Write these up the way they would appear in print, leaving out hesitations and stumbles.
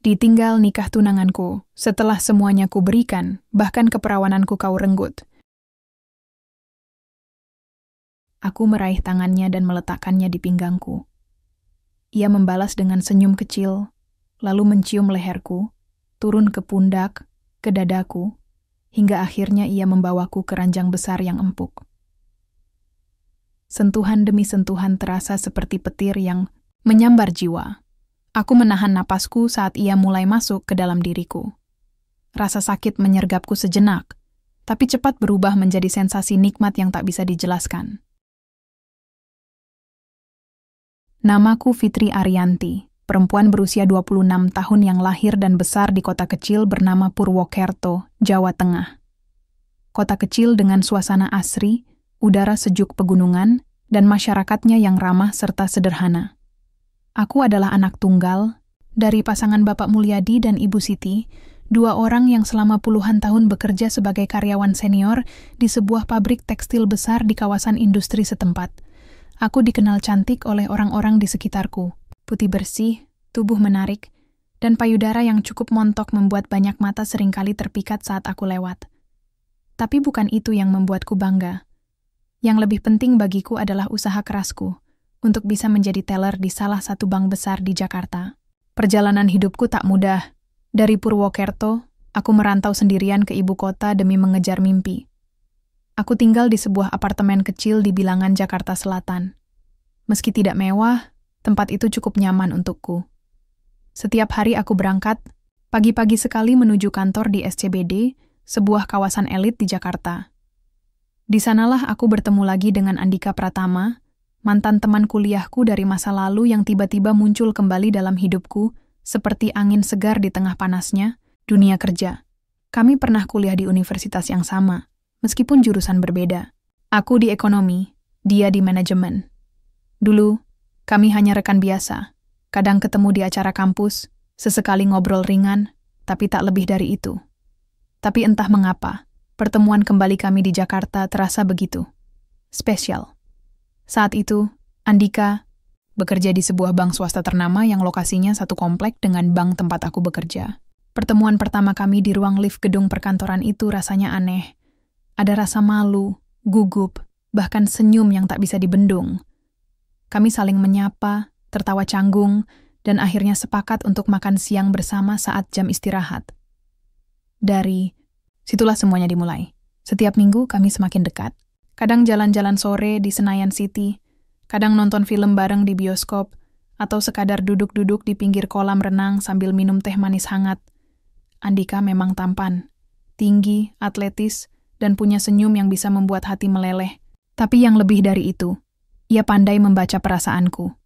Ditinggal nikah tunanganku, setelah semuanya ku berikan, bahkan keperawananku kau renggut. Aku meraih tangannya dan meletakkannya di pinggangku. Ia membalas dengan senyum kecil, lalu mencium leherku, turun ke pundak, ke dadaku, hingga akhirnya ia membawaku ke ranjang besar yang empuk. Sentuhan demi sentuhan terasa seperti petir yang menyambar jiwa. Aku menahan napasku saat ia mulai masuk ke dalam diriku. Rasa sakit menyergapku sejenak, tapi cepat berubah menjadi sensasi nikmat yang tak bisa dijelaskan. Namaku Fitri Ariyanti, perempuan berusia 26 tahun yang lahir dan besar di kota kecil bernama Purwokerto, Jawa Tengah. Kota kecil dengan suasana asri, udara sejuk pegunungan, dan masyarakatnya yang ramah serta sederhana. Aku adalah anak tunggal dari pasangan Bapak Mulyadi dan Ibu Siti, dua orang yang selama puluhan tahun bekerja sebagai karyawan senior di sebuah pabrik tekstil besar di kawasan industri setempat. Aku dikenal cantik oleh orang-orang di sekitarku, putih bersih, tubuh menarik, dan payudara yang cukup montok membuat banyak mata seringkali terpikat saat aku lewat. Tapi bukan itu yang membuatku bangga. Yang lebih penting bagiku adalah usaha kerasku untuk bisa menjadi teller di salah satu bank besar di Jakarta. Perjalanan hidupku tak mudah. Dari Purwokerto, aku merantau sendirian ke ibu kota demi mengejar mimpi. Aku tinggal di sebuah apartemen kecil di bilangan Jakarta Selatan. Meski tidak mewah, tempat itu cukup nyaman untukku. Setiap hari aku berangkat, pagi-pagi sekali menuju kantor di SCBD, sebuah kawasan elit di Jakarta. Di sanalah aku bertemu lagi dengan Andika Pratama, mantan teman kuliahku dari masa lalu yang tiba-tiba muncul kembali dalam hidupku, seperti angin segar di tengah panasnya, dunia kerja. Kami pernah kuliah di universitas yang sama, meskipun jurusan berbeda. Aku di ekonomi, dia di manajemen. Dulu, kami hanya rekan biasa, kadang ketemu di acara kampus, sesekali ngobrol ringan, tapi tak lebih dari itu. Tapi entah mengapa, pertemuan kembali kami di Jakarta terasa begitu spesial. Saat itu, Andika bekerja di sebuah bank swasta ternama yang lokasinya satu komplek dengan bank tempat aku bekerja. Pertemuan pertama kami di ruang lift gedung perkantoran itu rasanya aneh. Ada rasa malu, gugup, bahkan senyum yang tak bisa dibendung. Kami saling menyapa, tertawa canggung, dan akhirnya sepakat untuk makan siang bersama saat jam istirahat. Dari situlah semuanya dimulai. Setiap minggu kami semakin dekat. Kadang jalan-jalan sore di Senayan City, kadang nonton film bareng di bioskop, atau sekadar duduk-duduk di pinggir kolam renang sambil minum teh manis hangat. Andika memang tampan, tinggi, atletis, dan punya senyum yang bisa membuat hati meleleh. Tapi yang lebih dari itu, ia pandai membaca perasaanku.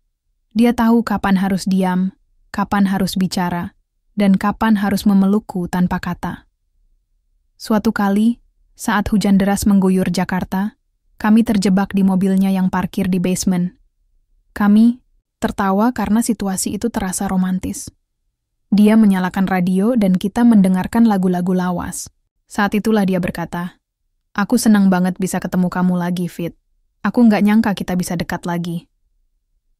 Dia tahu kapan harus diam, kapan harus bicara, dan kapan harus memelukku tanpa kata. Suatu kali, saat hujan deras mengguyur Jakarta, kami terjebak di mobilnya yang parkir di basement. Kami tertawa karena situasi itu terasa romantis. Dia menyalakan radio dan kita mendengarkan lagu-lagu lawas. Saat itulah dia berkata, "Aku senang banget bisa ketemu kamu lagi, Fit. Aku nggak nyangka kita bisa dekat lagi."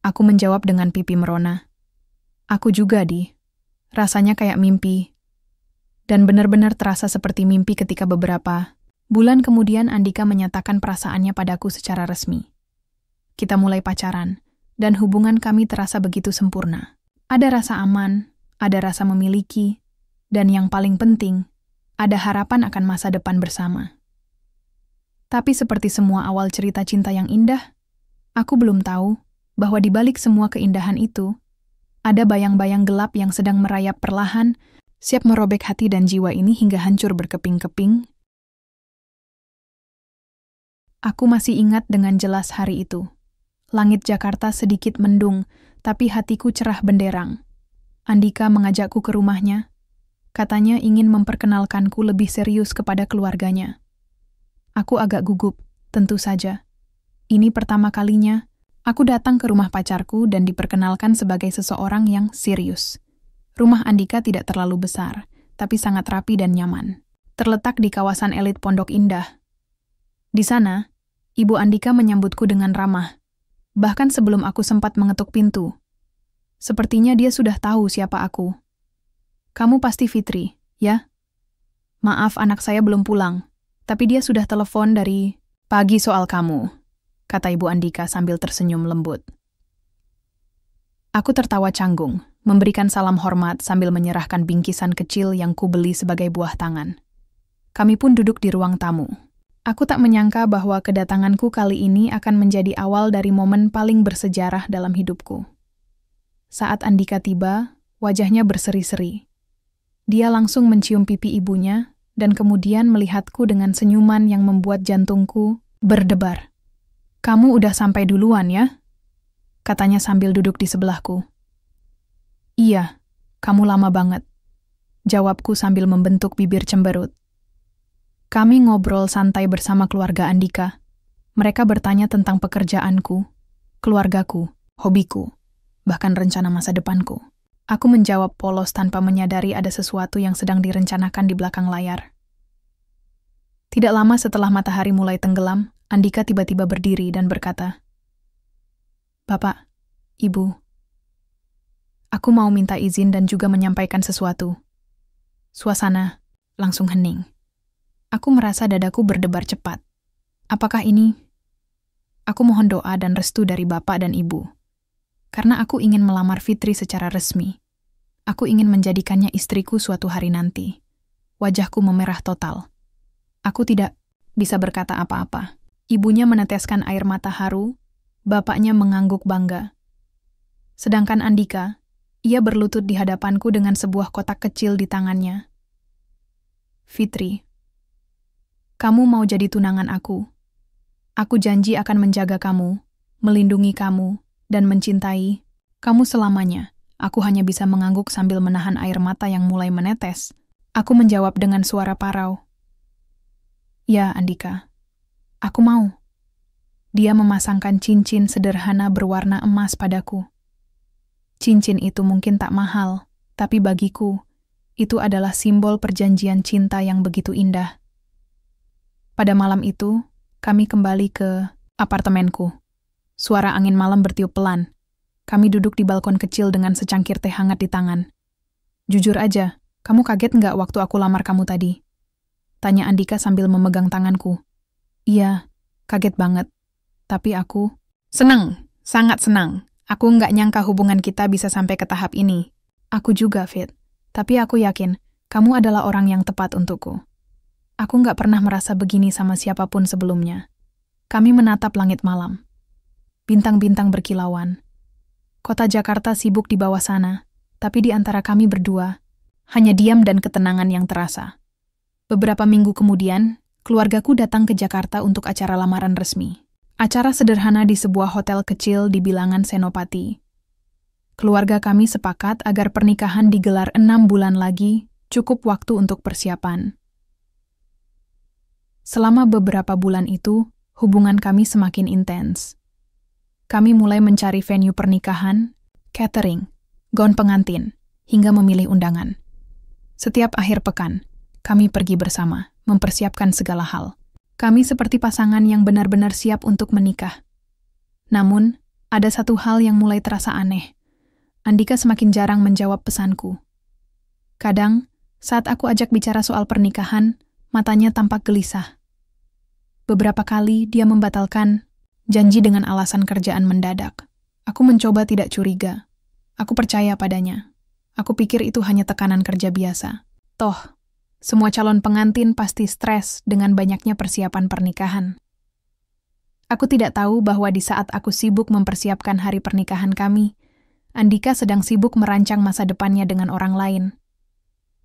Aku menjawab dengan pipi merona. "Aku juga, Di. Rasanya kayak mimpi." Dan benar-benar terasa seperti mimpi ketika beberapa bulan kemudian Andika menyatakan perasaannya padaku secara resmi. Kita mulai pacaran, dan hubungan kami terasa begitu sempurna. Ada rasa aman, ada rasa memiliki, dan yang paling penting, ada harapan akan masa depan bersama. Tapi seperti semua awal cerita cinta yang indah, aku belum tahu bahwa di balik semua keindahan itu, ada bayang-bayang gelap yang sedang merayap perlahan, siap merobek hati dan jiwa ini hingga hancur berkeping-keping. Aku masih ingat dengan jelas hari itu. Langit Jakarta sedikit mendung, tapi hatiku cerah benderang. Andika mengajakku ke rumahnya. Katanya ingin memperkenalkanku lebih serius kepada keluarganya. Aku agak gugup, tentu saja. Ini pertama kalinya, aku datang ke rumah pacarku dan diperkenalkan sebagai seseorang yang serius. Rumah Andika tidak terlalu besar, tapi sangat rapi dan nyaman. Terletak di kawasan elit Pondok Indah. Di sana, Ibu Andika menyambutku dengan ramah, bahkan sebelum aku sempat mengetuk pintu. Sepertinya dia sudah tahu siapa aku. Kamu pasti Fitri, ya? Maaf, anak saya belum pulang, tapi dia sudah telepon dari pagi soal kamu, kata Ibu Andika sambil tersenyum lembut. Aku tertawa canggung, memberikan salam hormat sambil menyerahkan bingkisan kecil yang kubeli sebagai buah tangan. Kami pun duduk di ruang tamu. Aku tak menyangka bahwa kedatanganku kali ini akan menjadi awal dari momen paling bersejarah dalam hidupku. Saat Andika tiba, wajahnya berseri-seri. Dia langsung mencium pipi ibunya, dan kemudian melihatku dengan senyuman yang membuat jantungku berdebar. Kamu udah sampai duluan ya? Katanya sambil duduk di sebelahku. Iya, kamu lama banget. Jawabku sambil membentuk bibir cemberut. Kami ngobrol santai bersama keluarga Andika. Mereka bertanya tentang pekerjaanku, keluargaku, hobiku, bahkan rencana masa depanku. Aku menjawab polos tanpa menyadari ada sesuatu yang sedang direncanakan di belakang layar. Tidak lama setelah matahari mulai tenggelam, Andika tiba-tiba berdiri dan berkata, Bapak, Ibu, aku mau minta izin dan juga menyampaikan sesuatu. Suasana langsung hening. Aku merasa dadaku berdebar cepat. Apakah ini? Aku mohon doa dan restu dari Bapak dan Ibu. Karena aku ingin melamar Fitri secara resmi. Aku ingin menjadikannya istriku suatu hari nanti. Wajahku memerah total. Aku tidak bisa berkata apa-apa. Ibunya meneteskan air mata haru, bapaknya mengangguk bangga. Sedangkan Andika, ia berlutut di hadapanku dengan sebuah kotak kecil di tangannya. Fitri, kamu mau jadi tunangan aku. Aku janji akan menjaga kamu, melindungi kamu, dan mencintai kamu selamanya. Aku hanya bisa mengangguk sambil menahan air mata yang mulai menetes. Aku menjawab dengan suara parau. Ya, Andika. Aku mau. Dia memasangkan cincin sederhana berwarna emas padaku. Cincin itu mungkin tak mahal, tapi bagiku, itu adalah simbol perjanjian cinta yang begitu indah. Pada malam itu, kami kembali ke apartemenku. Suara angin malam bertiup pelan. Kami duduk di balkon kecil dengan secangkir teh hangat di tangan. Jujur aja, kamu kaget nggak waktu aku lamar kamu tadi? Tanya Andika sambil memegang tanganku. Iya, kaget banget. Tapi aku senang, sangat senang. Aku nggak nyangka hubungan kita bisa sampai ke tahap ini. Aku juga, Fit. Tapi aku yakin, kamu adalah orang yang tepat untukku. Aku nggak pernah merasa begini sama siapapun sebelumnya. Kami menatap langit malam. Bintang-bintang berkilauan. Kota Jakarta sibuk di bawah sana, tapi di antara kami berdua, hanya diam dan ketenangan yang terasa. Beberapa minggu kemudian, keluargaku datang ke Jakarta untuk acara lamaran resmi. Acara sederhana di sebuah hotel kecil di bilangan Senopati. Keluarga kami sepakat agar pernikahan digelar 6 bulan lagi, cukup waktu untuk persiapan. Selama beberapa bulan itu, hubungan kami semakin intens. Kami mulai mencari venue pernikahan, catering, gaun pengantin, hingga memilih undangan. Setiap akhir pekan, kami pergi bersama, mempersiapkan segala hal. Kami seperti pasangan yang benar-benar siap untuk menikah. Namun, ada satu hal yang mulai terasa aneh. Andika semakin jarang menjawab pesanku. Kadang, saat aku ajak bicara soal pernikahan, matanya tampak gelisah. Beberapa kali dia membatalkan janji dengan alasan kerjaan mendadak. Aku mencoba tidak curiga. Aku percaya padanya. Aku pikir itu hanya tekanan kerja biasa. Toh, semua calon pengantin pasti stres dengan banyaknya persiapan pernikahan. Aku tidak tahu bahwa di saat aku sibuk mempersiapkan hari pernikahan kami, Andika sedang sibuk merancang masa depannya dengan orang lain.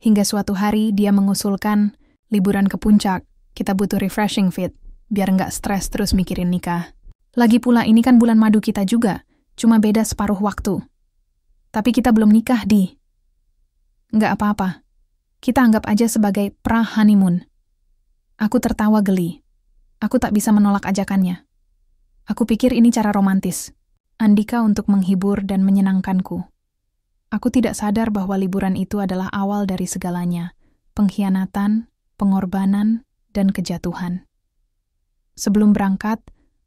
Hingga suatu hari dia mengusulkan, liburan ke puncak, kita butuh refreshing, Fit, biar nggak stres terus mikirin nikah. Lagi pula ini kan bulan madu kita juga, cuma beda separuh waktu. Tapi kita belum nikah, Di. Nggak apa-apa. Kita anggap aja sebagai pra-honeymoon. Aku tertawa geli. Aku tak bisa menolak ajakannya. Aku pikir ini cara romantis. Andika untuk menghibur dan menyenangkanku. Aku tidak sadar bahwa liburan itu adalah awal dari segalanya. Pengkhianatan, pengorbanan, dan kejatuhan. Sebelum berangkat,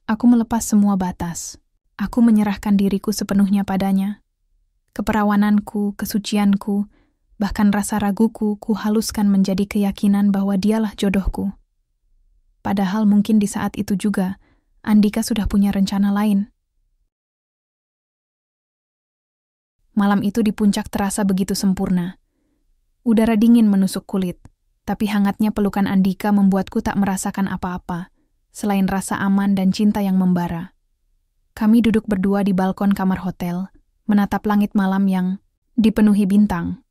aku melepas semua batas. Aku menyerahkan diriku sepenuhnya padanya. Keperawananku, kesucianku, Bahkan rasa raguku kuhaluskan menjadi keyakinan bahwa dialah jodohku. Padahal mungkin di saat itu juga, Andika sudah punya rencana lain. Malam itu di puncak terasa begitu sempurna. Udara dingin menusuk kulit, tapi hangatnya pelukan Andika membuatku tak merasakan apa-apa, selain rasa aman dan cinta yang membara. Kami duduk berdua di balkon kamar hotel, menatap langit malam yang dipenuhi bintang.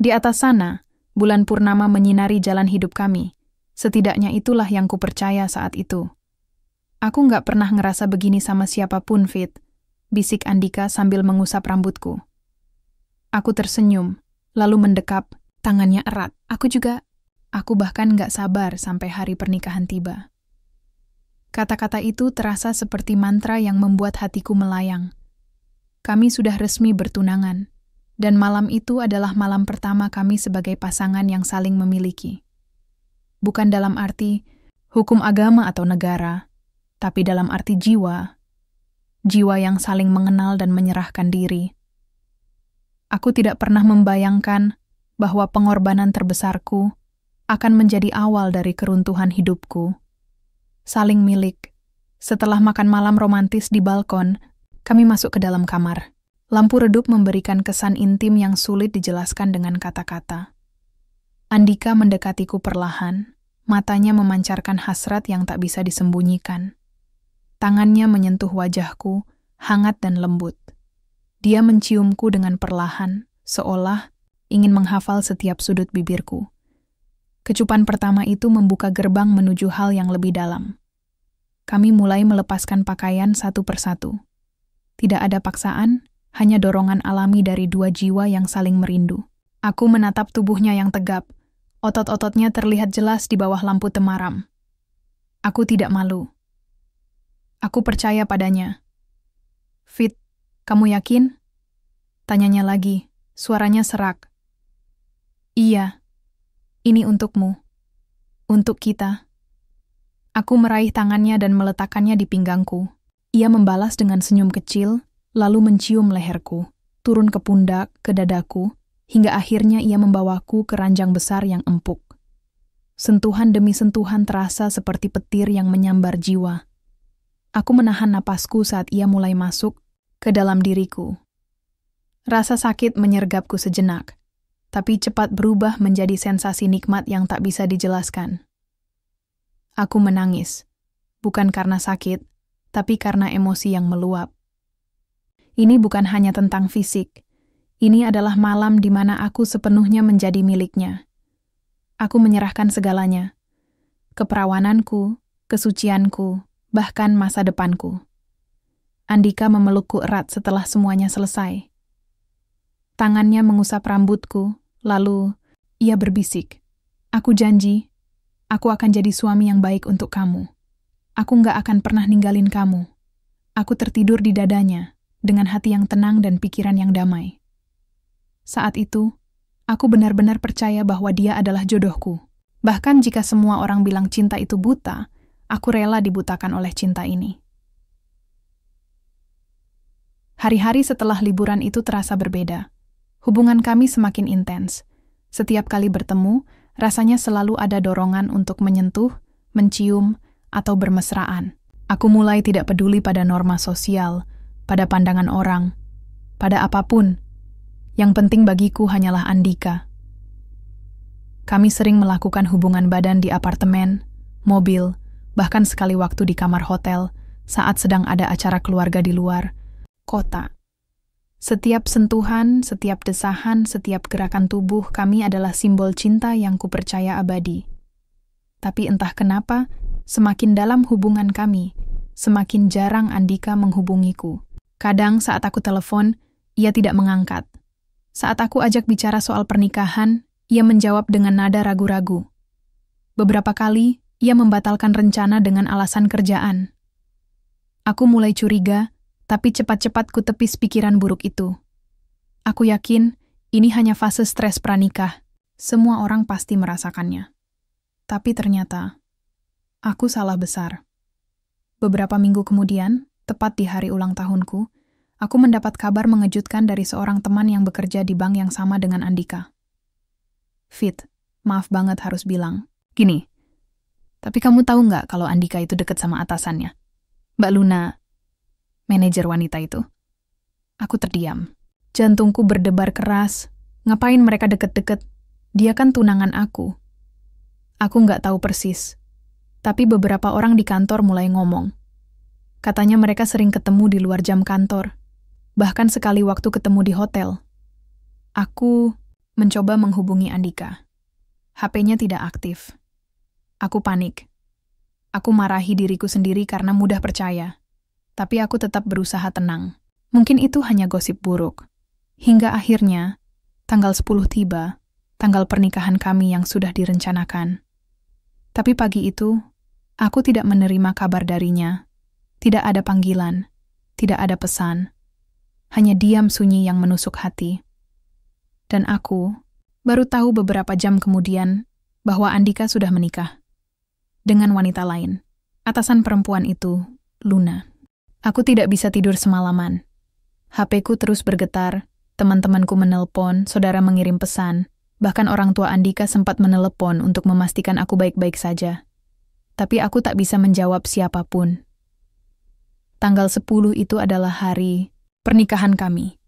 Di atas sana, bulan purnama menyinari jalan hidup kami. Setidaknya itulah yang kupercaya saat itu. Aku nggak pernah ngerasa begini sama siapapun, Fit, bisik Andika sambil mengusap rambutku. Aku tersenyum, lalu mendekap, tangannya erat. Aku bahkan nggak sabar sampai hari pernikahan tiba. Kata-kata itu terasa seperti mantra yang membuat hatiku melayang. Kami sudah resmi bertunangan, dan malam itu adalah malam pertama kami sebagai pasangan yang saling memiliki. Bukan dalam arti hukum agama atau negara, tapi dalam arti jiwa. Jiwa yang saling mengenal dan menyerahkan diri. Aku tidak pernah membayangkan bahwa pengorbanan terbesarku akan menjadi awal dari keruntuhan hidupku. Saling milik. Setelah makan malam romantis di balkon, kami masuk ke dalam kamar. Lampu redup memberikan kesan intim yang sulit dijelaskan dengan kata-kata. Andika mendekatiku perlahan, matanya memancarkan hasrat yang tak bisa disembunyikan. Tangannya menyentuh wajahku, hangat dan lembut. Dia menciumku dengan perlahan, seolah ingin menghafal setiap sudut bibirku. Kecupan pertama itu membuka gerbang menuju hal yang lebih dalam. Kami mulai melepaskan pakaian satu persatu. Tidak ada paksaan, hanya dorongan alami dari dua jiwa yang saling merindu. Aku menatap tubuhnya yang tegap. Otot-ototnya terlihat jelas di bawah lampu temaram. Aku tidak malu. Aku percaya padanya. Fit, kamu yakin? Tanyanya lagi, suaranya serak. Iya, ini untukmu. Untuk kita. Aku meraih tangannya dan meletakkannya di pinggangku. Ia membalas dengan senyum kecil, lalu mencium leherku, turun ke pundak, ke dadaku, hingga akhirnya ia membawaku ke ranjang besar yang empuk. Sentuhan demi sentuhan terasa seperti petir yang menyambar jiwa. Aku menahan napasku saat ia mulai masuk ke dalam diriku. Rasa sakit menyergapku sejenak, tapi cepat berubah menjadi sensasi nikmat yang tak bisa dijelaskan. Aku menangis, bukan karena sakit, tapi karena emosi yang meluap. Ini bukan hanya tentang fisik. Ini adalah malam di mana aku sepenuhnya menjadi miliknya. Aku menyerahkan segalanya. Keperawananku, kesucianku, bahkan masa depanku. Andika memelukku erat setelah semuanya selesai. Tangannya mengusap rambutku, lalu ia berbisik, "Aku janji, aku akan jadi suami yang baik untuk kamu. Aku nggak akan pernah ninggalin kamu." Aku tertidur di dadanya, dengan hati yang tenang dan pikiran yang damai. Saat itu, aku benar-benar percaya bahwa dia adalah jodohku. Bahkan jika semua orang bilang cinta itu buta, aku rela dibutakan oleh cinta ini. Hari-hari setelah liburan itu terasa berbeda. Hubungan kami semakin intens. Setiap kali bertemu, rasanya selalu ada dorongan untuk menyentuh, mencium, atau bermesraan. Aku mulai tidak peduli pada norma sosial, pada pandangan orang, pada apapun. Yang penting bagiku hanyalah Andika. Kami sering melakukan hubungan badan di apartemen, mobil, bahkan sekali waktu di kamar hotel saat sedang ada acara keluarga di luar kota. Setiap sentuhan, setiap desahan, setiap gerakan tubuh kami adalah simbol cinta yang kupercaya abadi. Tapi entah kenapa, semakin dalam hubungan kami, semakin jarang Andika menghubungiku. Kadang saat aku telepon, ia tidak mengangkat. Saat aku ajak bicara soal pernikahan, ia menjawab dengan nada ragu-ragu. Beberapa kali, ia membatalkan rencana dengan alasan kerjaan. Aku mulai curiga, tapi cepat-cepat ku tepis pikiran buruk itu. Aku yakin ini hanya fase stres pranikah. Semua orang pasti merasakannya. Tapi ternyata, aku salah besar. Beberapa minggu kemudian, tepat di hari ulang tahunku, aku mendapat kabar mengejutkan dari seorang teman yang bekerja di bank yang sama dengan Andika. Fit, maaf banget harus bilang. Gini, tapi kamu tahu nggak kalau Andika itu deket sama atasannya? Mbak Luna, manajer wanita itu. Aku terdiam. Jantungku berdebar keras. Ngapain mereka deket-deket? Dia kan tunangan aku. Aku nggak tahu persis. Tapi beberapa orang di kantor mulai ngomong. Katanya mereka sering ketemu di luar jam kantor. Bahkan sekali waktu ketemu di hotel. Aku mencoba menghubungi Andika. HP-nya tidak aktif. Aku panik. Aku marahi diriku sendiri karena mudah percaya. Tapi aku tetap berusaha tenang. Mungkin itu hanya gosip buruk. Hingga akhirnya, tanggal 10 tiba, tanggal pernikahan kami yang sudah direncanakan. Tapi pagi itu, aku tidak menerima kabar darinya. Tidak ada panggilan, tidak ada pesan. Hanya diam sunyi yang menusuk hati. Dan aku baru tahu beberapa jam kemudian bahwa Andika sudah menikah. Dengan wanita lain. Atasan perempuan itu, Luna. Aku tidak bisa tidur semalaman. HP-ku terus bergetar, teman-temanku menelpon, saudara mengirim pesan, bahkan orang tua Andika sempat menelepon untuk memastikan aku baik-baik saja. Tapi aku tak bisa menjawab siapapun. Tanggal 10 itu adalah hari pernikahan kami.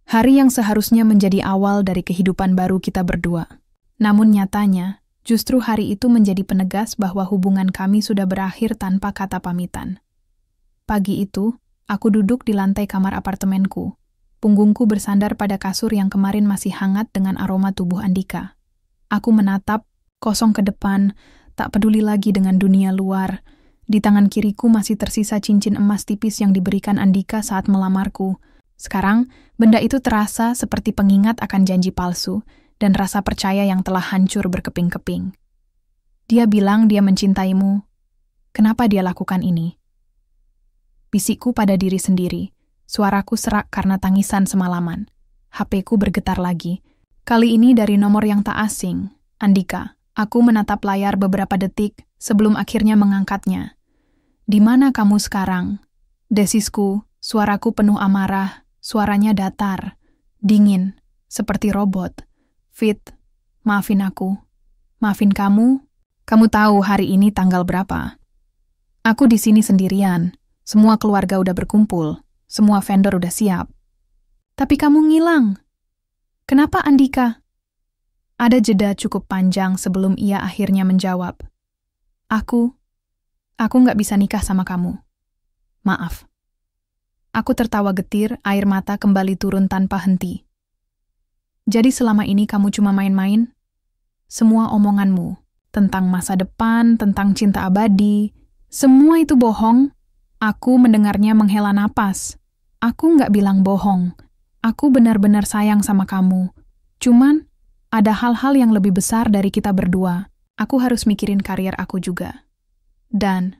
Hari yang seharusnya menjadi awal dari kehidupan baru kita berdua. Namun nyatanya, justru hari itu menjadi penegas bahwa hubungan kami sudah berakhir tanpa kata pamitan. Pagi itu, aku duduk di lantai kamar apartemenku. Punggungku bersandar pada kasur yang kemarin masih hangat dengan aroma tubuh Andika. Aku menatap, kosong ke depan, tak peduli lagi dengan dunia luar. Di tangan kiriku masih tersisa cincin emas tipis yang diberikan Andika saat melamarku. Sekarang, benda itu terasa seperti pengingat akan janji palsu dan rasa percaya yang telah hancur berkeping-keping. Dia bilang dia mencintaimu. Kenapa dia lakukan ini? Bisikku pada diri sendiri. Suaraku serak karena tangisan semalaman. HP-ku bergetar lagi. Kali ini dari nomor yang tak asing. Andika. Aku menatap layar beberapa detik sebelum akhirnya mengangkatnya. Di mana kamu sekarang? Desisku, suaraku penuh amarah, suaranya datar, dingin, seperti robot. Fit, maafin aku. Maafin kamu. Kamu tahu hari ini tanggal berapa? Aku di sini sendirian. Semua keluarga udah berkumpul. Semua vendor udah siap. Tapi kamu ngilang. Kenapa Andika? Ada jeda cukup panjang sebelum ia akhirnya menjawab. Aku nggak bisa nikah sama kamu. Maaf. Aku tertawa getir, air mata kembali turun tanpa henti. Jadi selama ini kamu cuma main-main? Semua omonganmu tentang masa depan, tentang cinta abadi, semua itu bohong. Aku mendengarnya menghela napas. Aku nggak bilang bohong. Aku benar-benar sayang sama kamu. Cuman, ada hal-hal yang lebih besar dari kita berdua. Aku harus mikirin karier aku juga. Dan,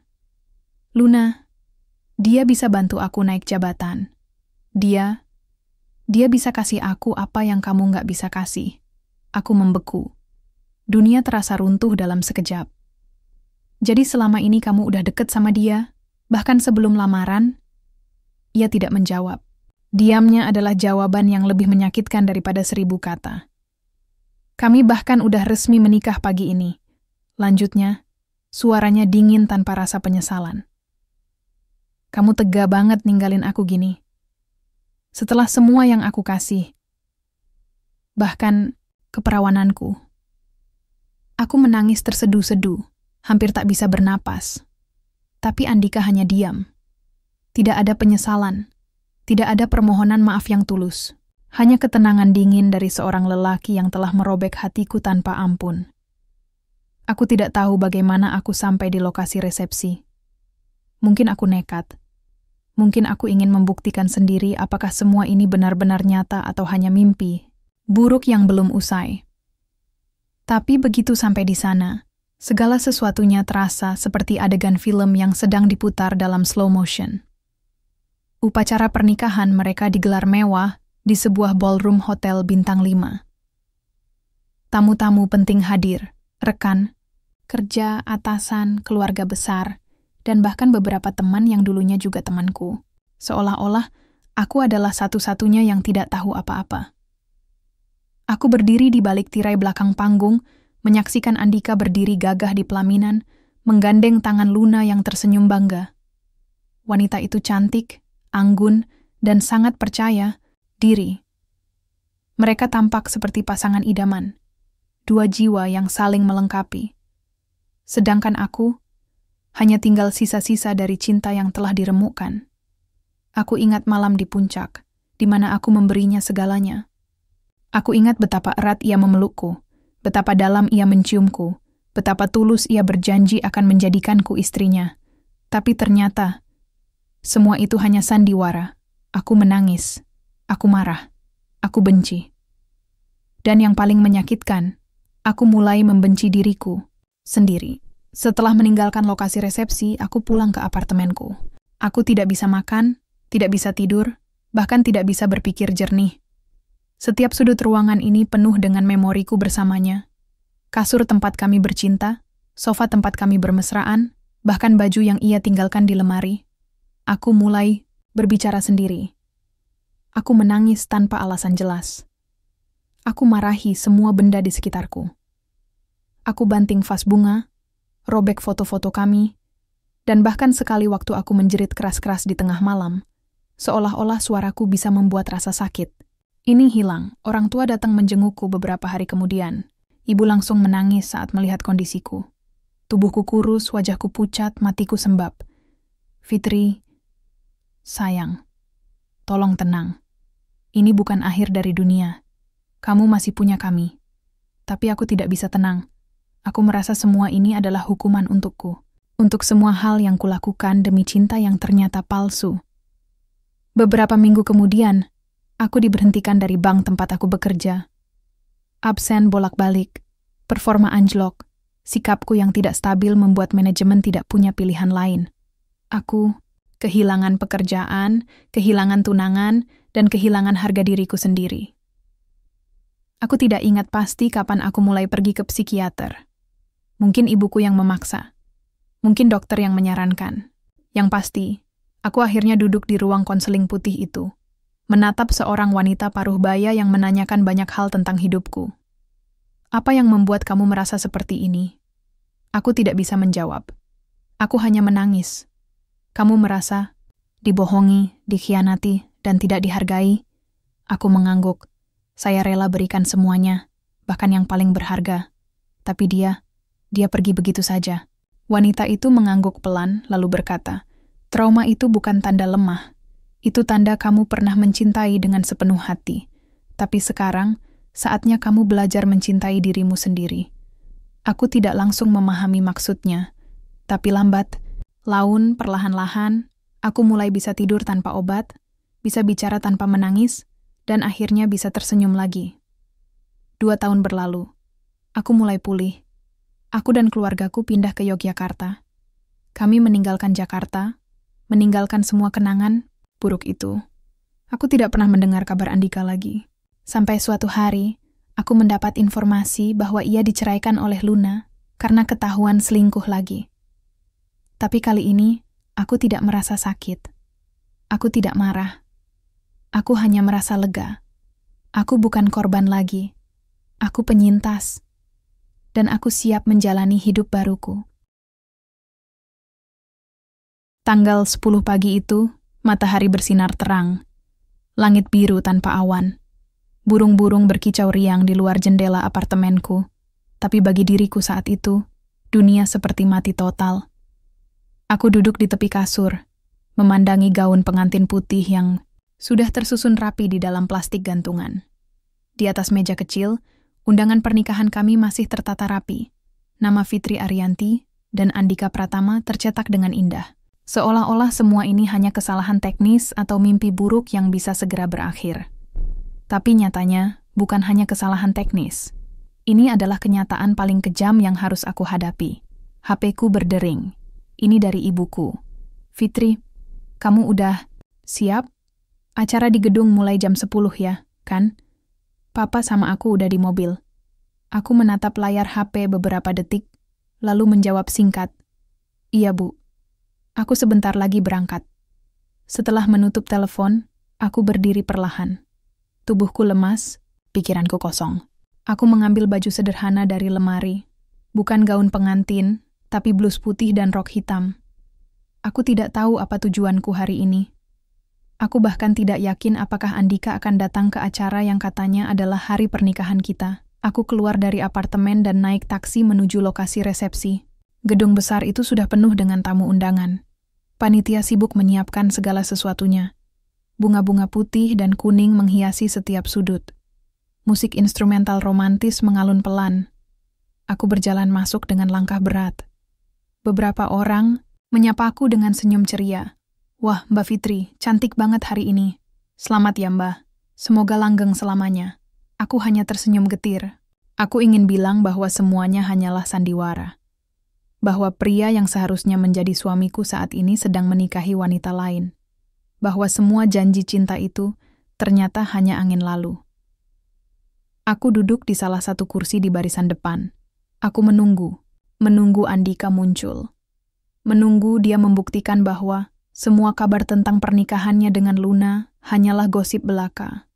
Luna, dia bisa bantu aku naik jabatan. Dia bisa kasih aku apa yang kamu nggak bisa kasih. Aku membeku. Dunia terasa runtuh dalam sekejap. Jadi selama ini kamu udah deket sama dia, bahkan sebelum lamaran, ia tidak menjawab. Diamnya adalah jawaban yang lebih menyakitkan daripada 1000 kata. Kami bahkan udah resmi menikah pagi ini. Lanjutnya, suaranya dingin tanpa rasa penyesalan. Kamu tega banget ninggalin aku gini. Setelah semua yang aku kasih. Bahkan keperawananku. Aku menangis terseduh-seduh, hampir tak bisa bernapas. Tapi Andika hanya diam. Tidak ada penyesalan. Tidak ada permohonan maaf yang tulus. Hanya ketenangan dingin dari seorang lelaki yang telah merobek hatiku tanpa ampun. Aku tidak tahu bagaimana aku sampai di lokasi resepsi. Mungkin aku nekat. Mungkin aku ingin membuktikan sendiri apakah semua ini benar-benar nyata atau hanya mimpi buruk yang belum usai. Tapi begitu sampai di sana, segala sesuatunya terasa seperti adegan film yang sedang diputar dalam slow motion. Upacara pernikahan mereka digelar mewah di sebuah ballroom hotel bintang 5. Tamu-tamu penting hadir, rekan, kerja, atasan, keluarga besar, dan bahkan beberapa teman yang dulunya juga temanku. Seolah-olah aku adalah satu-satunya yang tidak tahu apa-apa. Aku berdiri di balik tirai belakang panggung, menyaksikan Andika berdiri gagah di pelaminan, menggandeng tangan Luna yang tersenyum bangga. Wanita itu cantik, anggun, dan sangat percaya diri. Mereka tampak seperti pasangan idaman, dua jiwa yang saling melengkapi. Sedangkan aku, hanya tinggal sisa-sisa dari cinta yang telah diremukkan. Aku ingat malam di puncak, di mana aku memberinya segalanya. Aku ingat betapa erat ia memelukku, betapa dalam ia menciumku, betapa tulus ia berjanji akan menjadikanku istrinya. Tapi ternyata, semua itu hanya sandiwara. Aku menangis, aku marah, aku benci. Dan yang paling menyakitkan, aku mulai membenci diriku sendiri. Setelah meninggalkan lokasi resepsi, aku pulang ke apartemenku. Aku tidak bisa makan, tidak bisa tidur, bahkan tidak bisa berpikir jernih. Setiap sudut ruangan ini penuh dengan memoriku bersamanya. Kasur tempat kami bercinta, sofa tempat kami bermesraan, bahkan baju yang ia tinggalkan di lemari. Aku mulai berbicara sendiri. Aku menangis tanpa alasan jelas. Aku marahi semua benda di sekitarku. Aku banting vas bunga, robek foto-foto kami, dan bahkan sekali waktu aku menjerit keras-keras di tengah malam, seolah-olah suaraku bisa membuat rasa sakit. Ini hilang. Orang tua datang menjengukku beberapa hari kemudian. Ibu langsung menangis saat melihat kondisiku. Tubuhku kurus, wajahku pucat, matiku sembab. Fitri, sayang, tolong tenang. Ini bukan akhir dari dunia. Kamu masih punya kami. Tapi aku tidak bisa tenang. Aku merasa semua ini adalah hukuman untukku. Untuk semua hal yang kulakukan demi cinta yang ternyata palsu. Beberapa minggu kemudian, aku diberhentikan dari bank tempat aku bekerja. Absen bolak-balik, performa anjlok, sikapku yang tidak stabil membuat manajemen tidak punya pilihan lain. Aku kehilangan pekerjaan, kehilangan tunangan, dan kehilangan harga diriku sendiri. Aku tidak ingat pasti kapan aku mulai pergi ke psikiater. Mungkin ibuku yang memaksa. Mungkin dokter yang menyarankan. Yang pasti, aku akhirnya duduk di ruang konseling putih itu, menatap seorang wanita paruh baya yang menanyakan banyak hal tentang hidupku. Apa yang membuat kamu merasa seperti ini? Aku tidak bisa menjawab. Aku hanya menangis. Kamu merasa dibohongi, dikhianati, dan tidak dihargai? Aku mengangguk. Saya rela berikan semuanya, bahkan yang paling berharga. Tapi dia pergi begitu saja. Wanita itu mengangguk pelan lalu berkata, trauma itu bukan tanda lemah. Itu tanda kamu pernah mencintai dengan sepenuh hati. Tapi sekarang, saatnya kamu belajar mencintai dirimu sendiri. Aku tidak langsung memahami maksudnya. Tapi lambat, laun, perlahan-lahan, aku mulai bisa tidur tanpa obat, bisa bicara tanpa menangis, dan akhirnya bisa tersenyum lagi. 2 tahun berlalu. Aku mulai pulih. Aku dan keluargaku pindah ke Yogyakarta. Kami meninggalkan Jakarta, meninggalkan semua kenangan buruk itu. Aku tidak pernah mendengar kabar Andika lagi. Sampai suatu hari, aku mendapat informasi bahwa ia diceraikan oleh Luna karena ketahuan selingkuh lagi. Tapi kali ini, aku tidak merasa sakit. Aku tidak marah. Aku hanya merasa lega. Aku bukan korban lagi. Aku penyintas. Dan aku siap menjalani hidup baruku. Tanggal 10 pagi itu, matahari bersinar terang. Langit biru tanpa awan. Burung-burung berkicau riang di luar jendela apartemenku. Tapi bagi diriku saat itu, dunia seperti mati total. Aku duduk di tepi kasur, memandangi gaun pengantin putih yang sudah tersusun rapi di dalam plastik gantungan. Di atas meja kecil, undangan pernikahan kami masih tertata rapi. Nama Fitri Ariyanti dan Andika Pratama tercetak dengan indah. Seolah-olah semua ini hanya kesalahan teknis atau mimpi buruk yang bisa segera berakhir. Tapi nyatanya, bukan hanya kesalahan teknis. Ini adalah kenyataan paling kejam yang harus aku hadapi. HP-ku berdering. Ini dari ibuku. Fitri, kamu udah siap? Acara di gedung mulai jam 10 ya, kan? Papa sama aku udah di mobil. Aku menatap layar HP beberapa detik, lalu menjawab singkat. Iya, Bu. Aku sebentar lagi berangkat. Setelah menutup telepon, aku berdiri perlahan. Tubuhku lemas, pikiranku kosong. Aku mengambil baju sederhana dari lemari. Bukan gaun pengantin, tapi blus putih dan rok hitam. Aku tidak tahu apa tujuanku hari ini. Aku bahkan tidak yakin apakah Andika akan datang ke acara yang katanya adalah hari pernikahan kita. Aku keluar dari apartemen dan naik taksi menuju lokasi resepsi. Gedung besar itu sudah penuh dengan tamu undangan. Panitia sibuk menyiapkan segala sesuatunya. Bunga-bunga putih dan kuning menghiasi setiap sudut. Musik instrumental romantis mengalun pelan. Aku berjalan masuk dengan langkah berat. Beberapa orang menyapaku dengan senyum ceria. Wah, Mbak Fitri, cantik banget hari ini. Selamat ya, Mbak. Semoga langgeng selamanya. Aku hanya tersenyum getir. Aku ingin bilang bahwa semuanya hanyalah sandiwara. Bahwa pria yang seharusnya menjadi suamiku saat ini sedang menikahi wanita lain. Bahwa semua janji cinta itu ternyata hanya angin lalu. Aku duduk di salah satu kursi di barisan depan. Aku menunggu Andika muncul. Menunggu dia membuktikan bahwa semua kabar tentang pernikahannya dengan Luna hanyalah gosip belaka.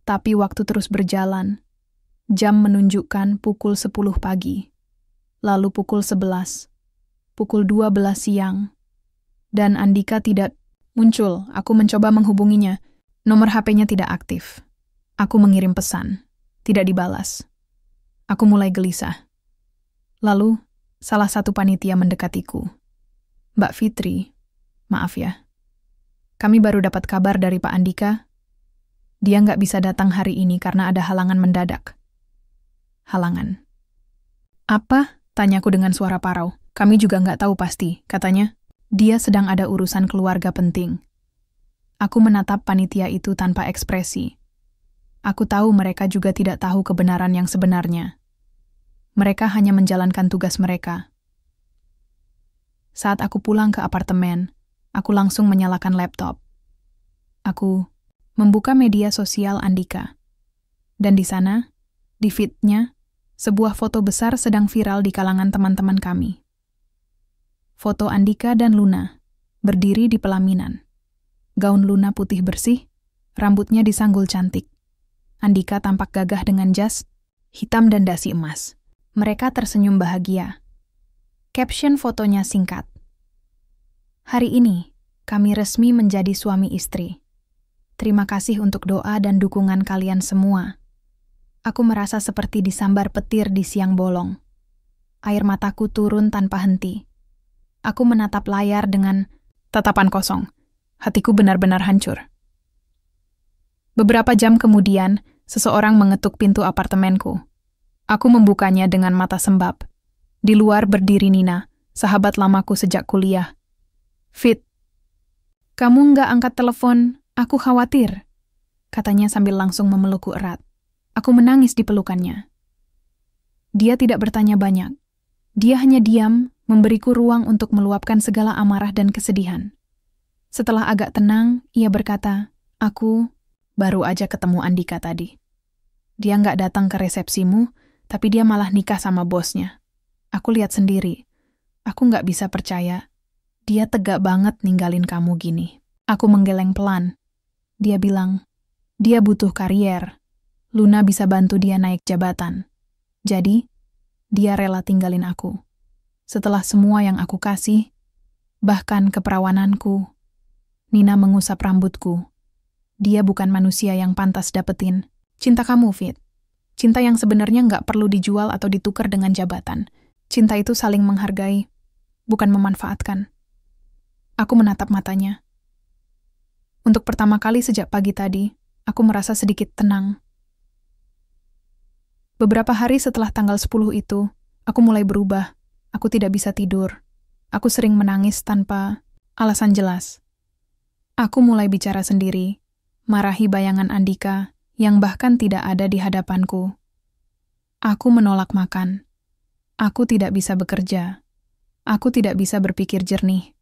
Tapi waktu terus berjalan. Jam menunjukkan pukul 10 pagi. Lalu pukul 11. Pukul 12 siang. Dan Andika tidak muncul. Aku mencoba menghubunginya. Nomor HP-nya tidak aktif. Aku mengirim pesan. Tidak dibalas. Aku mulai gelisah. Lalu, salah satu panitia mendekatiku. Mbak Fitri, maaf ya. Kami baru dapat kabar dari Pak Andika. Dia nggak bisa datang hari ini karena ada halangan mendadak. Halangan. Apa? Tanyaku dengan suara parau. Kami juga nggak tahu pasti, katanya. Dia sedang ada urusan keluarga penting. Aku menatap panitia itu tanpa ekspresi. Aku tahu mereka juga tidak tahu kebenaran yang sebenarnya. Mereka hanya menjalankan tugas mereka. Saat aku pulang ke apartemen, aku langsung menyalakan laptop. Aku membuka media sosial Andika. Dan di sana, di feed-nya, sebuah foto besar sedang viral di kalangan teman-teman kami. Foto Andika dan Luna, berdiri di pelaminan. Gaun Luna putih bersih, rambutnya disanggul cantik. Andika tampak gagah dengan jas, hitam dan dasi emas. Mereka tersenyum bahagia. Caption fotonya singkat. Hari ini, kami resmi menjadi suami istri. Terima kasih untuk doa dan dukungan kalian semua. Aku merasa seperti disambar petir di siang bolong. Air mataku turun tanpa henti. Aku menatap layar dengan tatapan kosong. Hatiku benar-benar hancur. Beberapa jam kemudian, seseorang mengetuk pintu apartemenku. Aku membukanya dengan mata sembab. Di luar berdiri Nina, sahabat lamaku sejak kuliah. Fit, kamu nggak angkat telepon, aku khawatir, katanya sambil langsung memelukku erat. Aku menangis di pelukannya. Dia tidak bertanya banyak. Dia hanya diam, memberiku ruang untuk meluapkan segala amarah dan kesedihan. Setelah agak tenang, ia berkata, aku baru aja ketemu Andika tadi. Dia nggak datang ke resepsimu, tapi dia malah nikah sama bosnya. Aku lihat sendiri. Aku nggak bisa percaya. Dia tega banget ninggalin kamu gini. Aku menggeleng pelan. Dia bilang, dia butuh karier. Luna bisa bantu dia naik jabatan. Jadi, dia rela tinggalin aku. Setelah semua yang aku kasih, bahkan keperawananku. Nina mengusap rambutku. Dia bukan manusia yang pantas dapetin cinta kamu, Fit. Cinta yang sebenarnya nggak perlu dijual atau ditukar dengan jabatan. Cinta itu saling menghargai, bukan memanfaatkan. Aku menatap matanya. Untuk pertama kali sejak pagi tadi, aku merasa sedikit tenang. Beberapa hari setelah tanggal 10 itu, aku mulai berubah. Aku tidak bisa tidur. Aku sering menangis tanpa alasan jelas. Aku mulai bicara sendiri, marahi bayangan Andika yang bahkan tidak ada di hadapanku. Aku menolak makan. Aku tidak bisa bekerja. Aku tidak bisa berpikir jernih.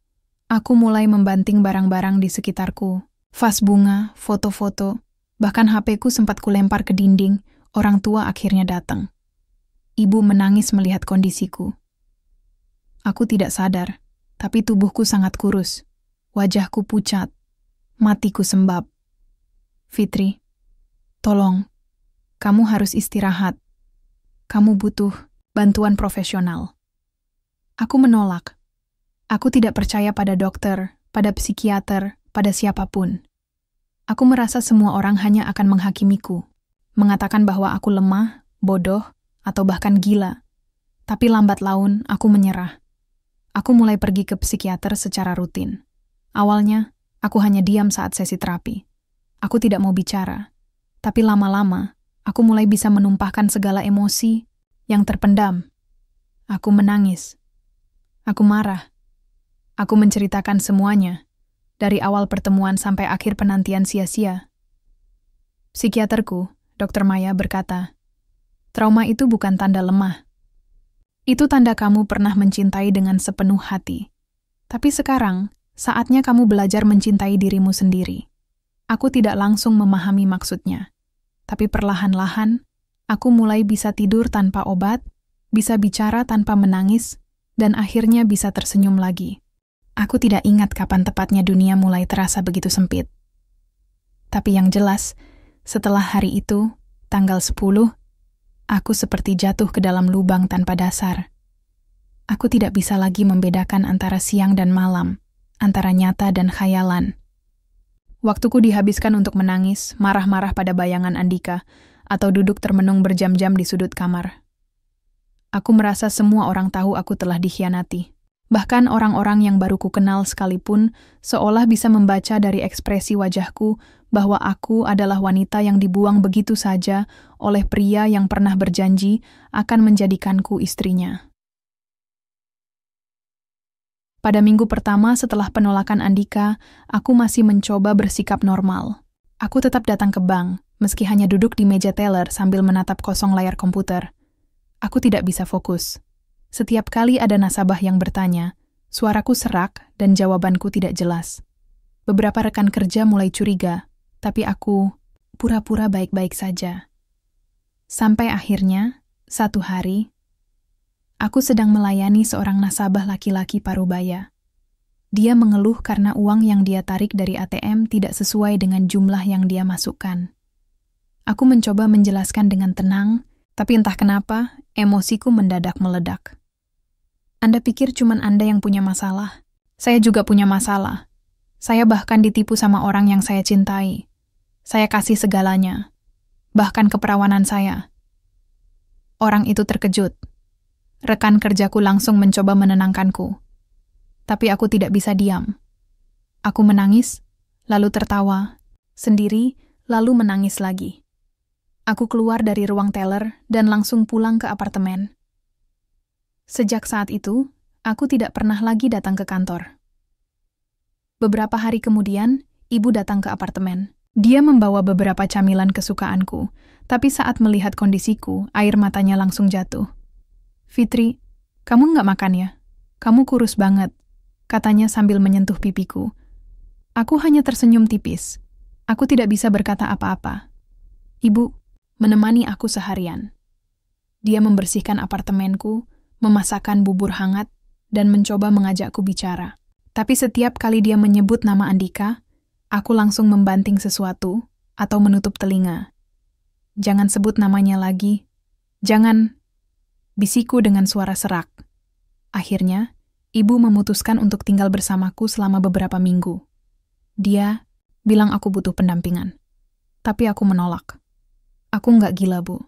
Aku mulai membanting barang-barang di sekitarku. Vas bunga, foto-foto, bahkan HP-ku sempat kulempar ke dinding. Orang tua akhirnya datang. Ibu menangis melihat kondisiku. Aku tidak sadar, tapi tubuhku sangat kurus. Wajahku pucat. Matiku sembab. Fitri, tolong. Kamu harus istirahat. Kamu butuh bantuan profesional. Aku menolak. Aku tidak percaya pada dokter, pada psikiater, pada siapapun. Aku merasa semua orang hanya akan menghakimiku, mengatakan bahwa aku lemah, bodoh, atau bahkan gila. Tapi lambat laun, aku menyerah. Aku mulai pergi ke psikiater secara rutin. Awalnya, aku hanya diam saat sesi terapi. Aku tidak mau bicara. Tapi lama-lama, aku mulai bisa menumpahkan segala emosi yang terpendam. Aku menangis. Aku marah. Aku menceritakan semuanya, dari awal pertemuan sampai akhir penantian sia-sia. Psikiaterku, Dr. Maya, berkata, trauma itu bukan tanda lemah. Itu tanda kamu pernah mencintai dengan sepenuh hati. Tapi sekarang, saatnya kamu belajar mencintai dirimu sendiri. Aku tidak langsung memahami maksudnya. Tapi perlahan-lahan, aku mulai bisa tidur tanpa obat, bisa bicara tanpa menangis, dan akhirnya bisa tersenyum lagi. Aku tidak ingat kapan tepatnya dunia mulai terasa begitu sempit. Tapi yang jelas, setelah hari itu, tanggal 10, aku seperti jatuh ke dalam lubang tanpa dasar. Aku tidak bisa lagi membedakan antara siang dan malam, antara nyata dan khayalan. Waktuku dihabiskan untuk menangis, marah-marah pada bayangan Andika, atau duduk termenung berjam-jam di sudut kamar. Aku merasa semua orang tahu aku telah dikhianati. Bahkan orang-orang yang baru ku kenal sekalipun seolah bisa membaca dari ekspresi wajahku bahwa aku adalah wanita yang dibuang begitu saja oleh pria yang pernah berjanji akan menjadikanku istrinya. Pada minggu pertama setelah penolakan Andika, aku masih mencoba bersikap normal. Aku tetap datang ke bank, meski hanya duduk di meja teller sambil menatap kosong layar komputer. Aku tidak bisa fokus. Setiap kali ada nasabah yang bertanya, suaraku serak dan jawabanku tidak jelas. Beberapa rekan kerja mulai curiga, tapi aku pura-pura baik-baik saja. Sampai akhirnya, satu hari, aku sedang melayani seorang nasabah laki-laki parubaya. Dia mengeluh karena uang yang dia tarik dari ATM tidak sesuai dengan jumlah yang dia masukkan. Aku mencoba menjelaskan dengan tenang, tapi entah kenapa, emosiku mendadak meledak. Anda pikir cuman Anda yang punya masalah? Saya juga punya masalah. Saya bahkan ditipu sama orang yang saya cintai. Saya kasih segalanya, bahkan keperawanan saya. Orang itu terkejut. Rekan kerjaku langsung mencoba menenangkanku. Tapi aku tidak bisa diam. Aku menangis, lalu tertawa, sendiri, lalu menangis lagi. Aku keluar dari ruang teller dan langsung pulang ke apartemen. Sejak saat itu, aku tidak pernah lagi datang ke kantor. Beberapa hari kemudian, ibu datang ke apartemen. Dia membawa beberapa camilan kesukaanku, tapi saat melihat kondisiku, air matanya langsung jatuh. Fitri, kamu nggak makan ya? Kamu kurus banget, katanya sambil menyentuh pipiku. Aku hanya tersenyum tipis. Aku tidak bisa berkata apa-apa. Ibu menemani aku seharian. Dia membersihkan apartemenku, memasakkan bubur hangat, dan mencoba mengajakku bicara. Tapi setiap kali dia menyebut nama Andika, aku langsung membanting sesuatu atau menutup telinga. Jangan sebut namanya lagi. Jangan, bisiku dengan suara serak. Akhirnya, ibu memutuskan untuk tinggal bersamaku selama beberapa minggu. Dia bilang aku butuh pendampingan. Tapi aku menolak. Aku nggak gila, Bu.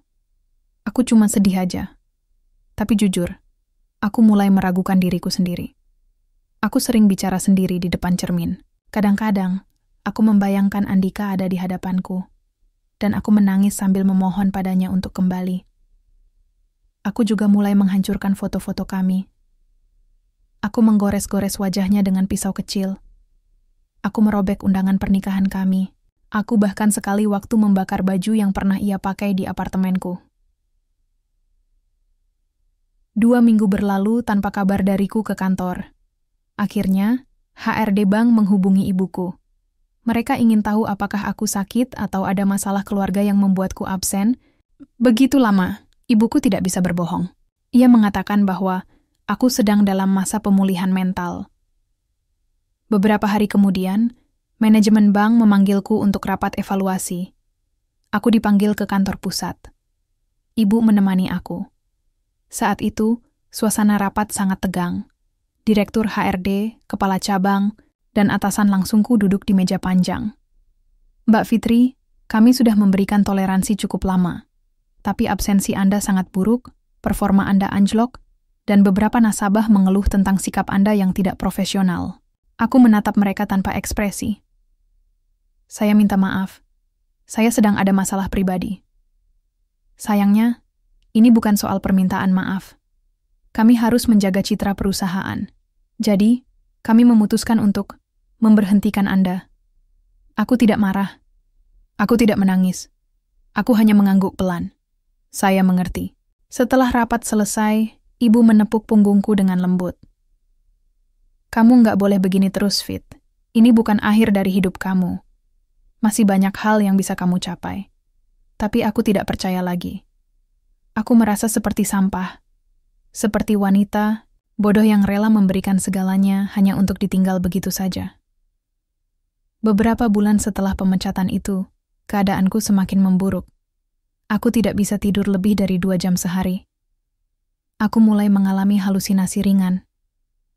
Aku cuma sedih aja. Tapi jujur, aku mulai meragukan diriku sendiri. Aku sering bicara sendiri di depan cermin. Kadang-kadang, aku membayangkan Andika ada di hadapanku. Dan aku menangis sambil memohon padanya untuk kembali. Aku juga mulai menghancurkan foto-foto kami. Aku menggores-gores wajahnya dengan pisau kecil. Aku merobek undangan pernikahan kami. Aku bahkan sekali waktu membakar baju yang pernah ia pakai di apartemenku. 2 minggu berlalu tanpa kabar dariku ke kantor. Akhirnya, HRD Bank menghubungi ibuku. Mereka ingin tahu apakah aku sakit atau ada masalah keluarga yang membuatku absen. Begitu lama, ibuku tidak bisa berbohong. Ia mengatakan bahwa aku sedang dalam masa pemulihan mental. Beberapa hari kemudian, manajemen bank memanggilku untuk rapat evaluasi. Aku dipanggil ke kantor pusat. Ibu menemani aku. Saat itu, suasana rapat sangat tegang. Direktur HRD, kepala cabang, dan atasan langsungku duduk di meja panjang. Mbak Fitri, kami sudah memberikan toleransi cukup lama. Tapi absensi Anda sangat buruk, performa Anda anjlok, dan beberapa nasabah mengeluh tentang sikap Anda yang tidak profesional. Aku menatap mereka tanpa ekspresi. Saya minta maaf. Saya sedang ada masalah pribadi. Sayangnya, ini bukan soal permintaan maaf. Kami harus menjaga citra perusahaan. Jadi, kami memutuskan untuk memberhentikan Anda. Aku tidak marah. Aku tidak menangis. Aku hanya mengangguk pelan. Saya mengerti. Setelah rapat selesai, ibu menepuk punggungku dengan lembut. Kamu nggak boleh begini terus, Fit. Ini bukan akhir dari hidup kamu. Masih banyak hal yang bisa kamu capai. Tapi aku tidak percaya lagi. Aku merasa seperti sampah. Seperti wanita, bodoh yang rela memberikan segalanya hanya untuk ditinggal begitu saja. Beberapa bulan setelah pemecatan itu, keadaanku semakin memburuk. Aku tidak bisa tidur lebih dari 2 jam sehari. Aku mulai mengalami halusinasi ringan.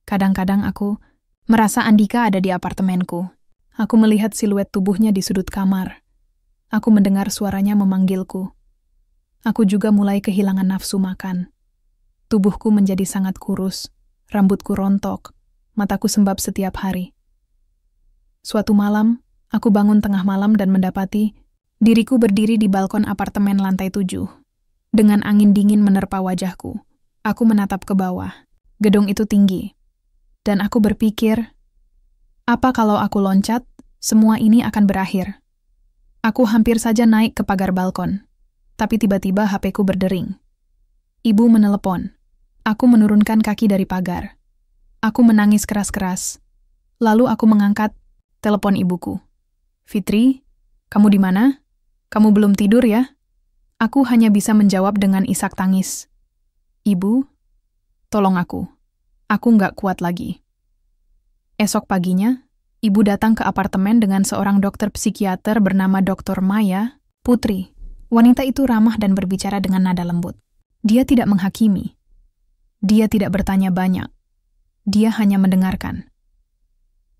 Kadang-kadang aku merasa Andika ada di apartemenku. Aku melihat siluet tubuhnya di sudut kamar. Aku mendengar suaranya memanggilku. Aku juga mulai kehilangan nafsu makan. Tubuhku menjadi sangat kurus, rambutku rontok, mataku sembab setiap hari. Suatu malam, aku bangun tengah malam dan mendapati diriku berdiri di balkon apartemen lantai 7. Dengan angin dingin menerpa wajahku, aku menatap ke bawah. Gedung itu tinggi. Dan aku berpikir, apa kalau aku loncat, semua ini akan berakhir. Aku hampir saja naik ke pagar balkon. Tapi tiba-tiba HP-ku berdering. Ibu menelepon. Aku menurunkan kaki dari pagar. Aku menangis keras-keras. Lalu aku mengangkat telepon ibuku. Fitri, kamu di mana? Kamu belum tidur ya? Aku hanya bisa menjawab dengan isak tangis. Ibu, tolong aku. Aku nggak kuat lagi. Esok paginya, ibu datang ke apartemen dengan seorang dokter psikiater bernama Dr. Maya Putri. Wanita itu ramah dan berbicara dengan nada lembut. Dia tidak menghakimi. Dia tidak bertanya banyak. Dia hanya mendengarkan.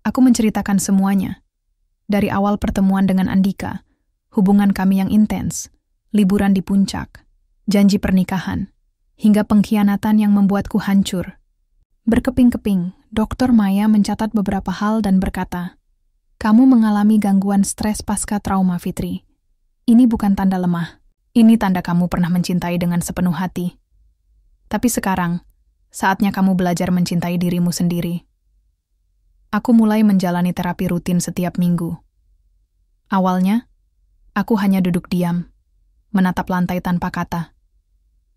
Aku menceritakan semuanya. Dari awal pertemuan dengan Andika, hubungan kami yang intens, liburan di puncak, janji pernikahan, hingga pengkhianatan yang membuatku hancur. Berkeping-keping, Dr. Maya mencatat beberapa hal dan berkata, "Kamu mengalami gangguan stres pasca trauma, Fitri. Ini bukan tanda lemah. Ini tanda kamu pernah mencintai dengan sepenuh hati. Tapi sekarang, saatnya kamu belajar mencintai dirimu sendiri." Aku mulai menjalani terapi rutin setiap minggu. Awalnya, aku hanya duduk diam, menatap lantai tanpa kata.